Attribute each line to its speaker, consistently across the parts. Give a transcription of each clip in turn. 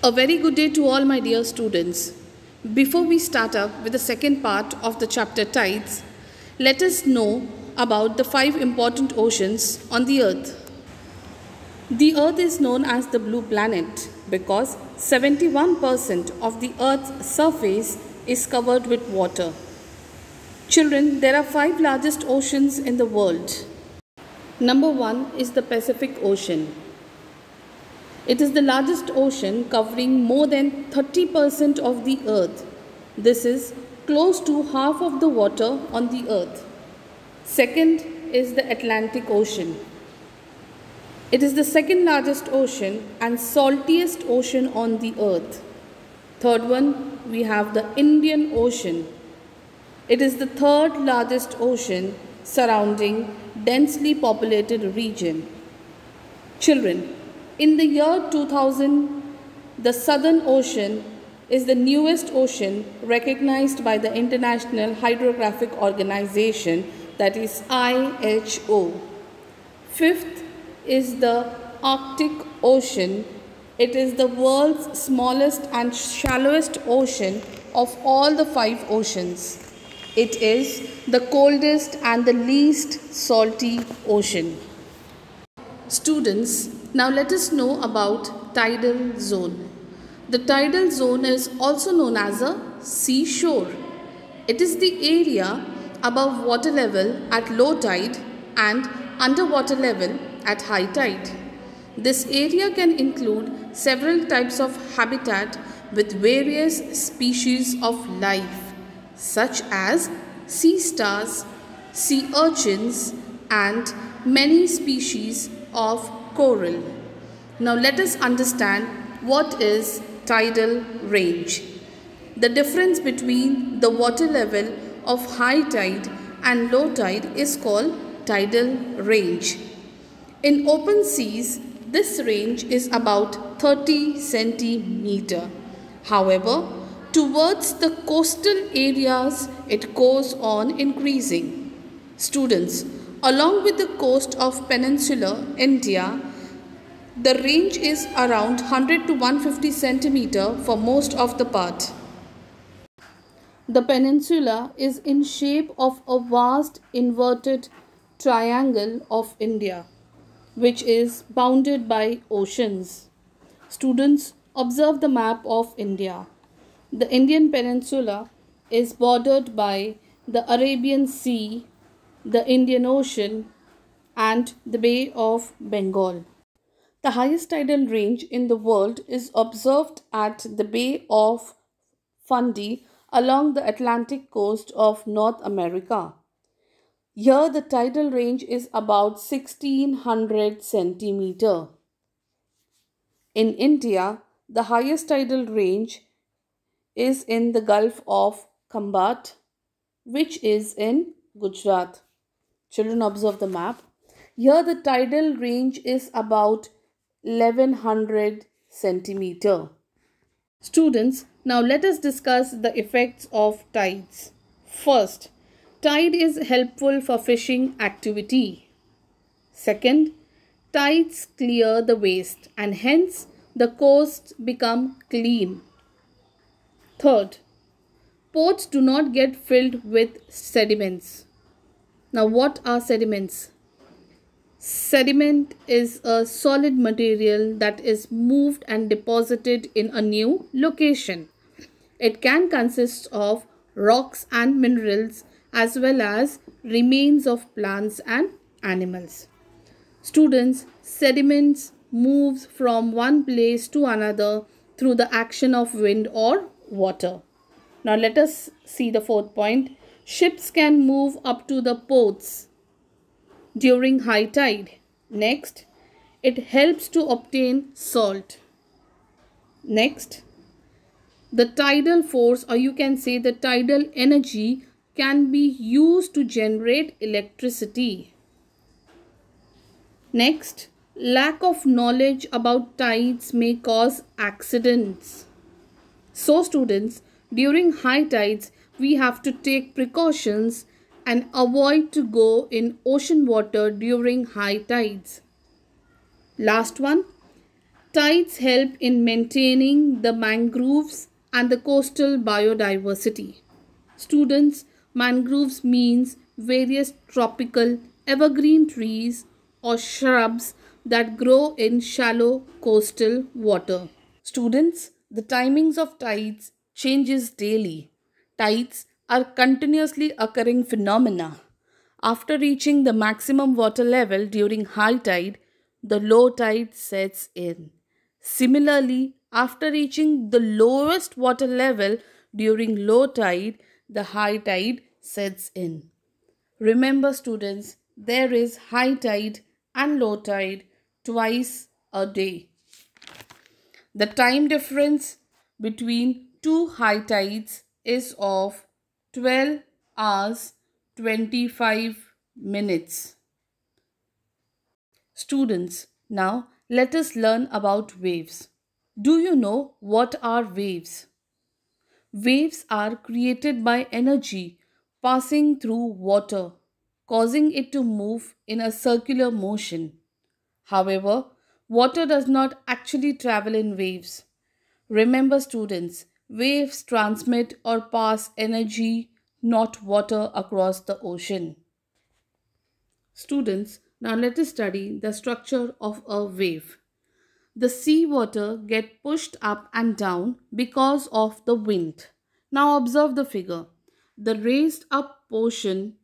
Speaker 1: A very good day to all my dear students. Before we start up with the second part of the chapter Tides, let us know about the 5 important oceans on the earth. The earth is known as the blue planet because 71% of the earth's surface is covered with water. Children, there are 5 largest oceans in the world. Number 1 is the Pacific Ocean. It is the largest ocean covering more than 30% of the earth. This is close to half of the water on the earth. Second is the Atlantic Ocean. It is the second largest ocean and saltiest ocean on the earth. Third one, we have the Indian Ocean. It is the third largest ocean surrounding densely populated region. Children, in the year 2000, the Southern Ocean is the newest ocean recognized by the International Hydrographic Organization, that is IHO. Fifth is the Arctic Ocean. It is the world's smallest and shallowest ocean of all the 5 oceans. It is the coldest and the least salty ocean. Students, now let us know about tidal zone. The tidal zone is also known as a seashore. It is the area above water level at low tide and underwater level at high tide. This area can include several types of habitat with various species of life, such as sea stars, sea urchins, and many species of coral. Now let us understand what is tidal range. The difference between the water level of high tide and low tide is called tidal range. In open seas, this range is about 30 centimeter. However, towards the coastal areas, it goes on increasing. Students, along with the coast of peninsular India, the range is around 100 to 150 centimeter for most of the part. The peninsula is in shape of a vast inverted triangle of India, which is bounded by oceans. Students, observe the map of India. The Indian peninsula is bordered by the Arabian Sea, the Indian Ocean, and the Bay of Bengal. The highest tidal range in the world is observed at the Bay of Fundy along the Atlantic coast of North America. Here the tidal range is about 1600 centimeter. In India, the highest tidal range is in the Gulf of Khambat, which is in Gujarat. Children, observe the map. Here the tidal range is about 1100 centimeter. Students, now let us discuss the effects of tides. First, tide is helpful for fishing activity. Second, tides clear the waste and hence the coasts become clean. Third, ports do not get filled with sediments. Now what are sediments? Sediment is a solid material that is moved and deposited in a new location. It can consist of rocks and minerals as well as remains of plants and animals. Students, sediments moves from one place to another through the action of wind or water. Now let us see the 4th point. Ships can move up to the ports during high tide. Next, it helps to obtain salt. Next, the tidal force, or you can say the tidal energy, can be used to generate electricity. Next, lack of knowledge about tides may cause accidents. So students, during high tides, we have to take precautions and avoid to go in ocean water during high tides. Last one, Tides help in maintaining the mangroves and the coastal biodiversity. Students, mangroves means various tropical evergreen trees or shrubs that grow in shallow coastal water. Students, the timings of tides changes daily. Tides are continuously occurring phenomena. After reaching the maximum water level during high tide, the low tide sets in. Similarly, after reaching the lowest water level during low tide, the high tide sets in. Remember, students, there is high tide and low tide twice a day. The time difference between two high tides is of 12 hours 25 minutes. Students, now let us learn about waves. Do you know what are waves? Waves are created by energy passing through water, causing it to move in a circular motion. However, water does not actually travel in waves. Remember, students, waves transmit or pass energy, not water, across the ocean. Students, now let us study the structure of a wave. The seawater get pushed up and down because of the wind. Now observe the figure. The raised up portion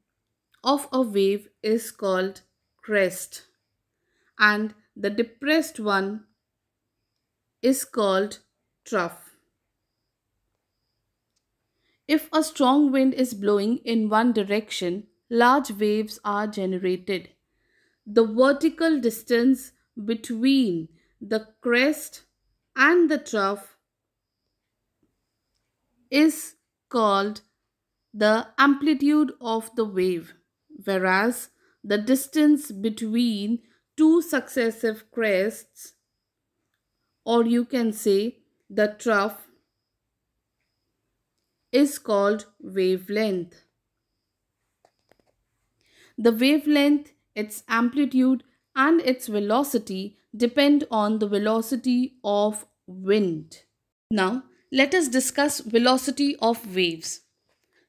Speaker 1: of a wave is called crest and the depressed one is called trough. If a strong wind is blowing in one direction, large waves are generated. The vertical distance between the crest and the trough is called the amplitude of the wave, whereas the distance between two successive crests, or you can say the trough, is called wavelength. The wavelength, its amplitude, and its velocity depend on the velocity of wind. Now, let us discuss velocity of waves.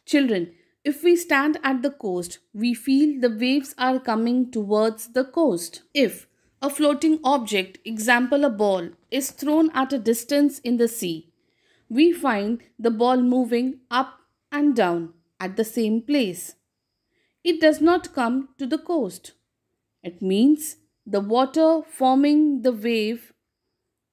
Speaker 1: Children, if we stand at the coast, we feel the waves are coming towards the coast. If a floating object, example a ball, is thrown at a distance in the sea, we find the ball moving up and down at the same place. It does not come to the coast. It means the water forming the wave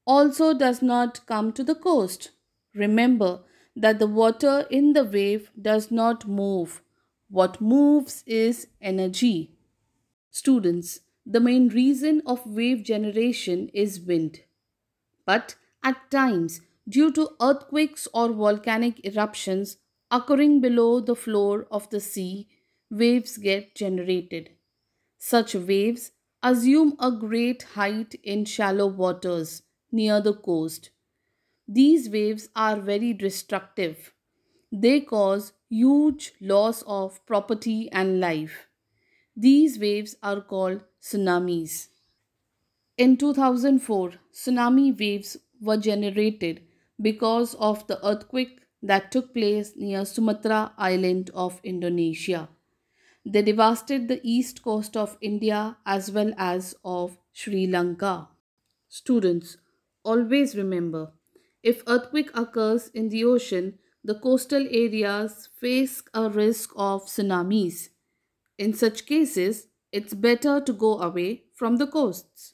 Speaker 1: also does not come to the coast. Remember that the water in the wave does not move. What moves is energy. Students, the main reason of wave generation is wind. But at times, due to earthquakes or volcanic eruptions occurring below the floor of the sea, waves get generated. Such waves assume a great height in shallow waters near the coast. These waves are very destructive. They cause huge loss of property and life. These waves are called tsunamis. In 2004, tsunami waves were generated because of the earthquake that took place near Sumatra Island of Indonesia. They devastated the east coast of India as well as of Sri Lanka. Students, always remember, if earthquake occurs in the ocean, the coastal areas face a risk of tsunamis. In such cases, it's better to go away from the coasts.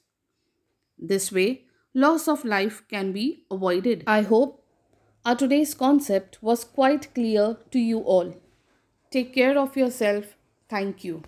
Speaker 1: This way, loss of life can be avoided. I hope our today's concept was quite clear to you all. Take care of yourself. Thank you.